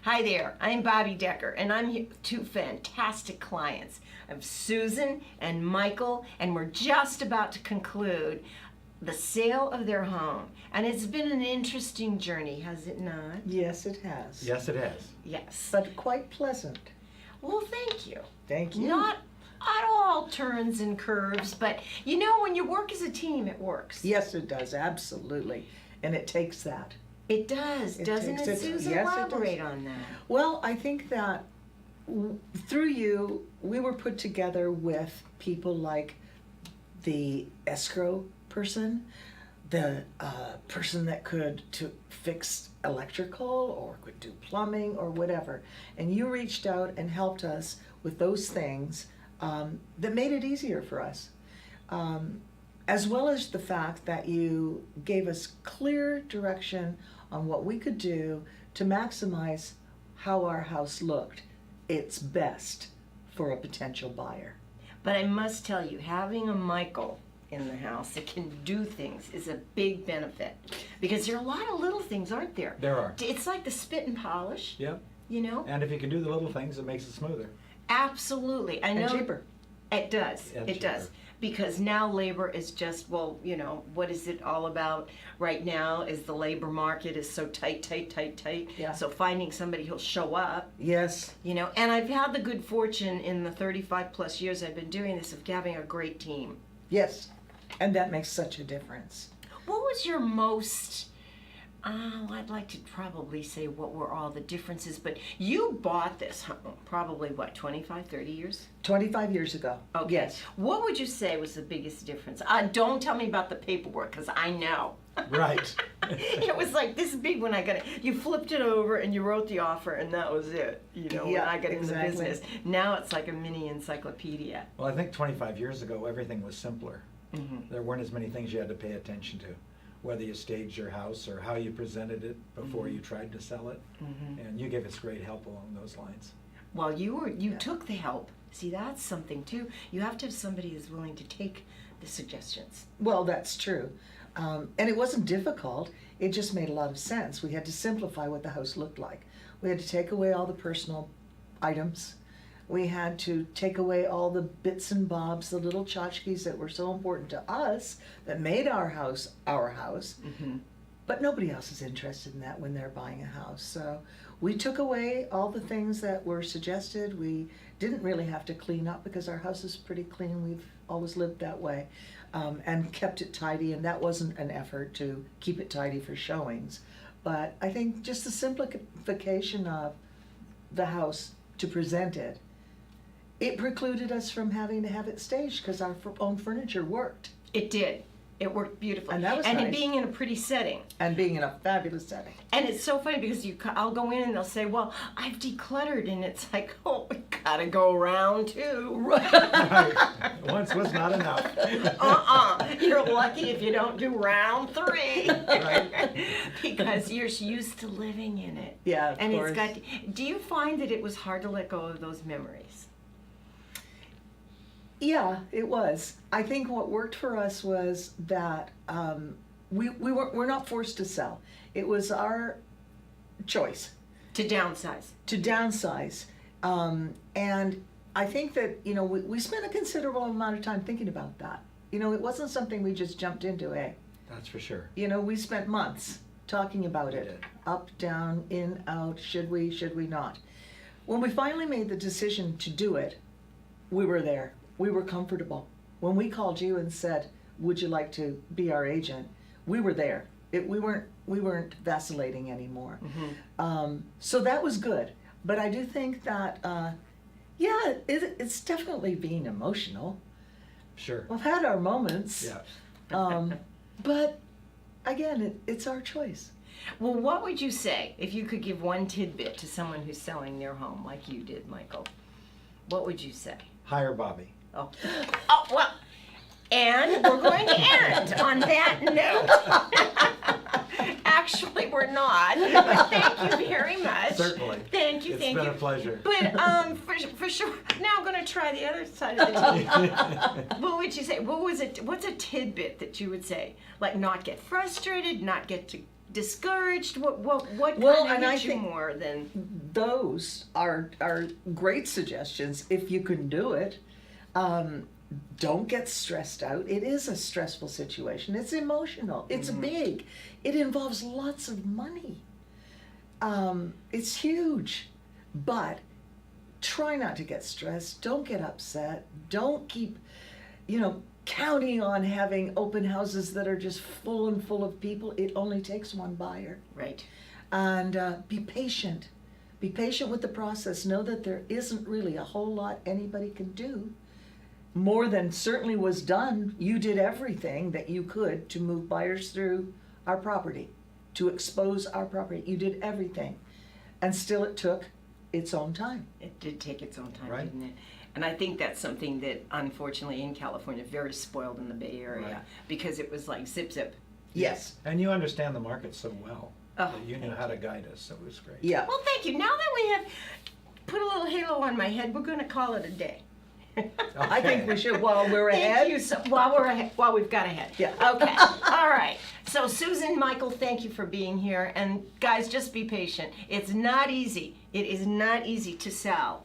Hi there, I'm Bobbi Decker, and I'm here with two fantastic clients. I'm Susan and Michael, and we're just about to conclude the sale of their home. And it's been an interesting journey, has it not? Yes, it has. Yes, it has. Yes. But quite pleasant. Well, thank you. Thank you. Not at all turns and curves, but you know, when you work as a team, it works. Yes, it does, absolutely. And it takes that. It does, doesn't it, Susan? Yes, Elaborate it does. on that. Well, I think that through you, we were put together with people like the escrow person, the person that could fix electrical or could do plumbing or whatever. And you reached out and helped us with those things that made it easier for us. As well as the fact that you gave us clear direction on what we could do to maximize how our house looked its best for a potential buyer. But I must tell you, having a Michael in the house that can do things is a big benefit. Because there are a lot of little things, aren't there? There are. It's like the spit and polish, Yep. you know? And if you can do the little things, it makes it smoother. Absolutely. I know. And cheaper. It does. And It does. cheaper. Because now labor is just, well, you know, what is it all about right now is the labor market is so tight. Yeah. So finding somebody who'll show up, Yes. you know, and I've had the good fortune in the 35 plus years I've been doing this of having a great team. Yes. And that makes such a difference. What was your most, I'd like to probably say what were all the differences, but you bought this home probably, what, 25, 30 years? 25 years ago. Okay. Yes. What would you say was the biggest difference? Don't tell me about the paperwork, because I know. Right. It was like this big when I got it. You flipped it over and you wrote the offer, and that was it. You know, when Yeah, I got into the exactly. business. Now it's like a mini encyclopedia. Well, I think 25 years ago, everything was simpler. Mm-hmm. There weren't as many things you had to pay attention to, whether you staged your house or how you presented it before you tried to sell it. Mm-hmm. And you gave us great help along those lines. Well, you Yeah. took the help. See, that's something too. You have to have somebody who's willing to take the suggestions. Well, that's true. And it wasn't difficult. It just made a lot of sense. We had to simplify what the house looked like. We had to take away all the personal items. We had to take away all the bits and bobs, the little tchotchkes that were so important to us, that made our house our house. Mm-hmm. But nobody else is interested in that when they're buying a house. So we took away all the things that were suggested. We didn't really have to clean up because our house is pretty clean. We've always lived that way, and kept it tidy. And that wasn't an effort to keep it tidy for showings. But I think just the simplification of the house to present it, it precluded us from having to have it staged because our own furniture worked. It did. It worked beautifully. And that was it nice. being in a pretty setting. And being in a fabulous setting. And it's so funny because I'll go in and they'll say, well, I've decluttered. And it's like, oh, we gotta go around too. Right. Once was not enough. You're lucky if you don't do round 3. Right. Because you're used to living in it. Yeah, of And course. it's got, do you find that it was hard to let go of those memories? Yeah, it was. I think what worked for us was that we're not forced to sell. It was our choice To downsize. to downsize. And I think that, you know, we spent a considerable amount of time thinking about that. You know, it wasn't something we just jumped into, eh? That's for sure. You know, we spent months talking about We it. did. Up, down, in, out, should we not? When we finally made the decision to do it, we were there. We were comfortable. When we called you and said, would you like to be our agent? We were there. We weren't vacillating anymore. Mm-hmm. So that was good. But I do think that, yeah, it's definitely being emotional. Sure. We've had our moments. Yeah. But again, it's our choice. Well, what would you say if you could give one tidbit to someone who's selling their home like you did, Michael? What would you say? Hire Bobbi. Oh, well, and we're going to end on that note. Actually, we're not, but thank you very much. Certainly. Thank you, It's thank been you. a pleasure. But for sure, now I'm going to try the other side of the table. What would you say? What's a tidbit that you would say? Like not get frustrated, not get to discouraged? What Well, kind and of I hit you think- more than? Those are great suggestions if you can do it. Don't get stressed out. It is a stressful situation. It's emotional. It's big. It involves lots of money. It's huge. But try not to get stressed. Don't get upset. Don't keep, counting on having open houses that are just full and full of people. It only takes one buyer. Right. And be patient. Be patient with the process. Know that there isn't really a whole lot anybody can do. More than certainly was done. You did everything that you could to move buyers through our property, to expose our property. You did everything. And still it took its own time. It did take its own time, Right. didn't it? And I think that's something that, unfortunately, in California, very spoiled in the Bay Area, Right. because it was like zip zip. Yes. And you understand the market so well. Oh, that you knew thank how to guide us, so it was great. Yeah. Well, thank you. Now that we have put a little halo on my head, we're going to call it a day. I think we should, while we're Thank ahead. you. So, while we've got ahead. Yeah. Okay. All right. So Susan, Michael, thank you for being here. And guys, just be patient. It's not easy. It is not easy to sell.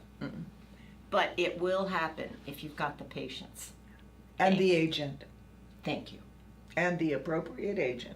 But it will happen if you've got the patience. And the agent. Thank you. And the appropriate agent.